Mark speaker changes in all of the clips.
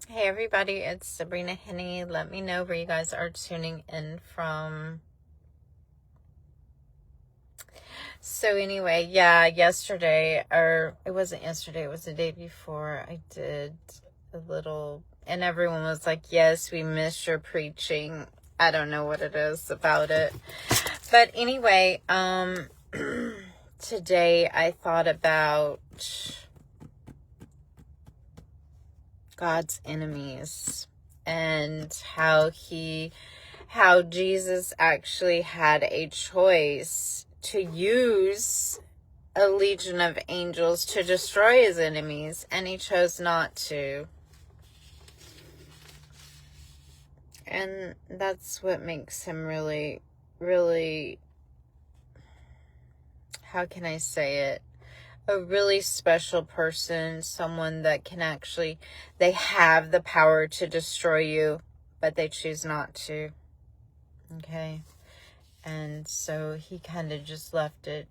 Speaker 1: Hey everybody, it's Sabrina Henney. Let me know where you guys are tuning in from. So anyway, yeah, yesterday, or it wasn't yesterday, it was the day before, I did a little, and everyone was like, yes, we missed your preaching. I don't know what it is about it. But anyway, today I thought about God's enemies and how Jesus actually had a choice to use a legion of angels to destroy his enemies, and he chose not to. And that's what makes him really, really, how can I say it? A really special person, someone that can actually, they have the power to destroy you, but they choose not to. Okay? And so he kind of just left it.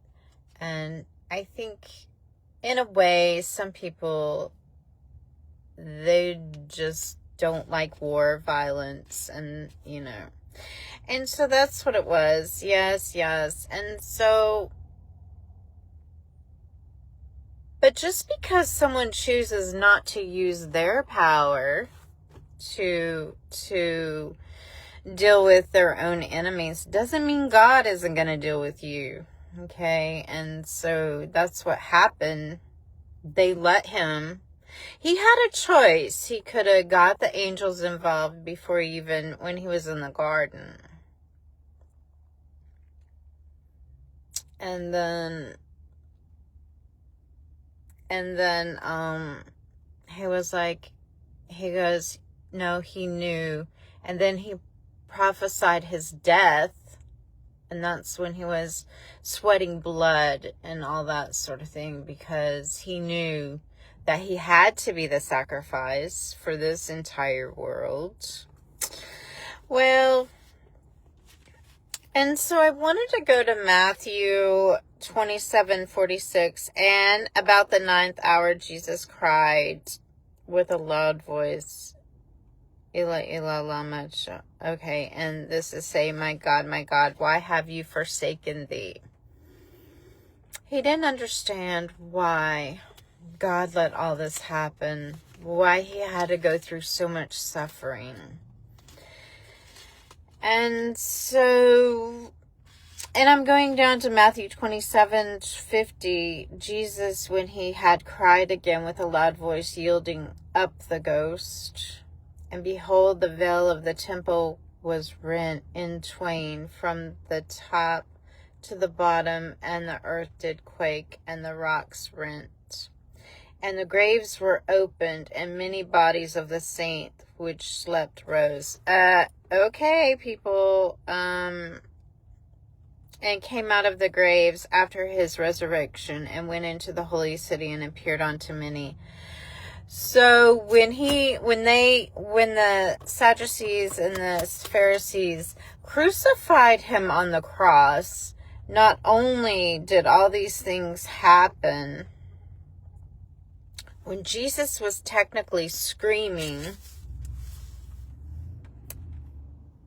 Speaker 1: And I think, in a way, some people, they just don't like war, violence, and, And so that's what it was. Yes. And so, but just because someone chooses not to use their power to deal with their own enemies doesn't mean God isn't going to deal with you. Okay? And so that's what happened. They let him. He had a choice. He could have got the angels involved before even when he was in the garden. And then he was like, he goes, no, he knew. And then he prophesied his death. And that's when he was sweating blood and all that sort of thing, because he knew that he had to be the sacrifice for this entire world. Well, and so I wanted to go to Matthew 27:46, and about the 9th hour, Jesus cried with a loud voice, Eli, Eli, lama. Okay, and this is saying, my God, why have you forsaken thee? He didn't understand why God let all this happen, why he had to go through so much suffering. And so, and I'm going down to Matthew 27:50, Jesus, when he had cried again with a loud voice, yielding up the ghost. And behold, the veil of the temple was rent in twain from the top to the bottom, and the earth did quake, and the rocks rent. And the graves were opened, and many bodies of the saints which slept rose. Okay, people, and came out of the graves after his resurrection, and went into the holy city, and appeared unto many. So when the Sadducees and the Pharisees crucified him on the cross, not only did all these things happen, when Jesus was technically screaming,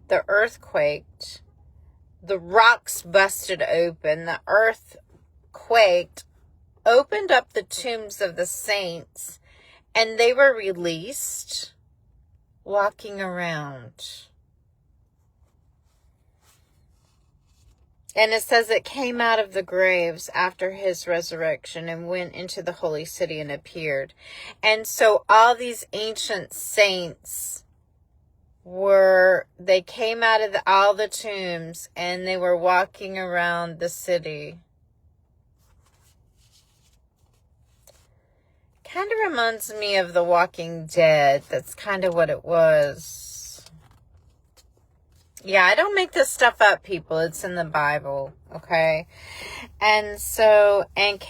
Speaker 1: the earth quaked, the rocks busted open, the earth quaked, opened up the tombs of the saints, and they were released, walking around. And it says it came out of the graves after his resurrection and went into the holy city and appeared. And so all these ancient saints they came out of all the tombs, and they were walking around the city. Kind of reminds me of The Walking Dead. That's kind of what it was. Yeah, I don't make this stuff up, people. It's in the Bible, okay? And so, and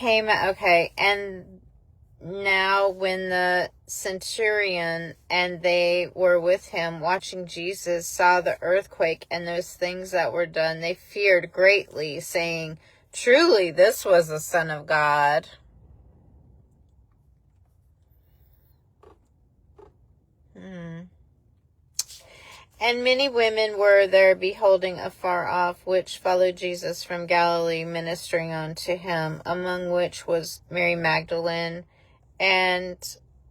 Speaker 1: now when the centurion and they were with him watching Jesus saw the earthquake and those things that were done, they feared greatly, saying, truly, this was the Son of God. And many women were there beholding afar off, which followed Jesus from Galilee, ministering unto him, among which was Mary Magdalene, and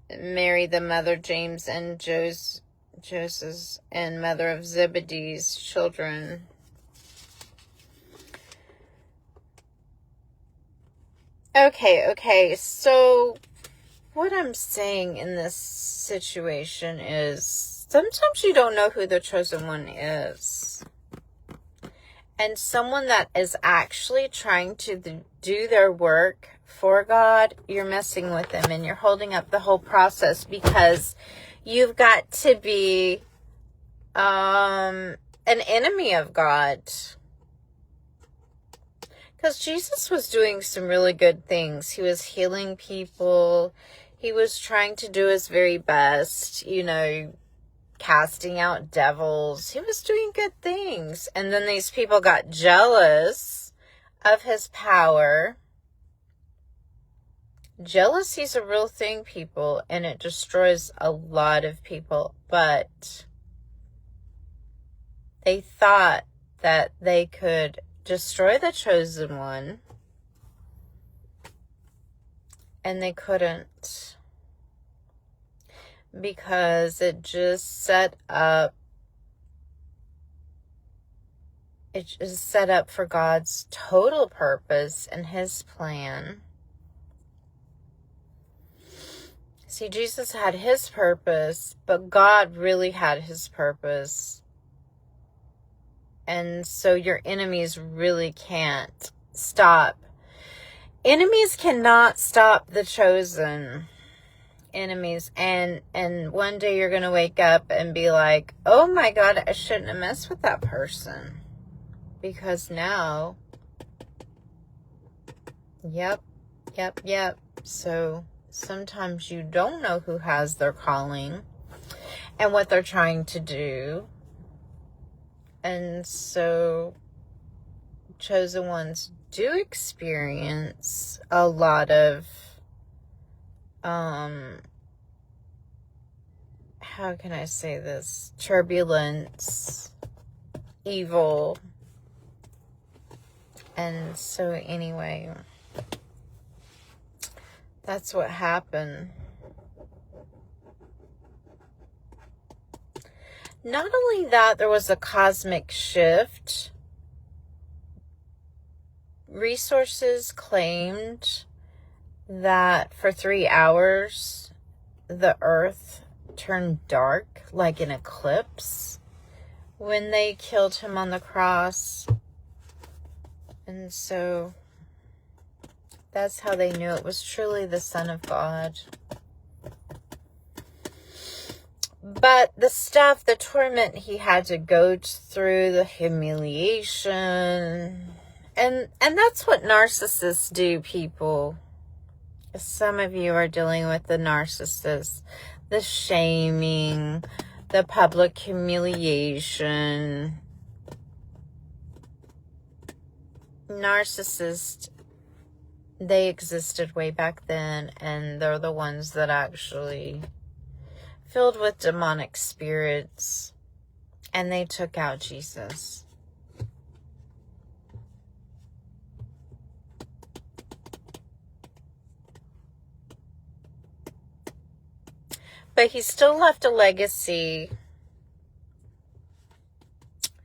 Speaker 1: Mary the mother James and Joseph, and mother of Zebedee's children. Okay, so what I'm saying in this situation is sometimes you don't know who the chosen one is. And someone that is actually trying to do their work for God, you're messing with them and you're holding up the whole process, because you've got to be an enemy of God. Because Jesus was doing some really good things. He was healing people. He was trying to do his very best, casting out devils. He was doing good things. And then these people got jealous of his power. Jealousy's a real thing, people, and it destroys a lot of people. But they thought that they could destroy the chosen one, and they couldn't, because it just set up for God's total purpose and his plan. See, Jesus had his purpose, but God really had his purpose. And so your enemies really can't stop. Enemies cannot stop the chosen. Enemies. And one day you're going to wake up and be like, oh my God, I shouldn't have messed with that person. Because now, yep. So sometimes you don't know who has their calling and what they're trying to do. And so chosen ones do experience a lot of, how can I say this? Turbulence, evil. And so anyway, that's what happened. Not only that, there was a cosmic shift. Resources claimed that for 3 hours, the earth turned dark, like an eclipse, when they killed him on the cross. And so that's how they knew it was truly the Son of God. But the stuff, the torment he had to go through, the humiliation, and that's what narcissists do, people. Some of you are dealing with the narcissist, the shaming, the public humiliation. Narcissists, they existed way back then, and they're the ones that actually filled with demonic spirits, and they took out Jesus. But he still left a legacy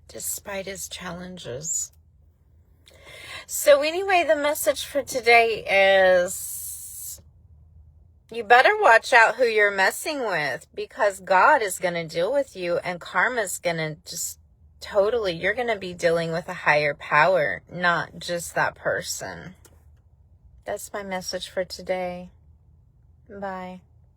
Speaker 1: despite his challenges. So anyway, the message for today is you better watch out who you're messing with, because God is going to deal with you, and karma's going to you're going to be dealing with a higher power, not just that person. That's my message for today. Bye.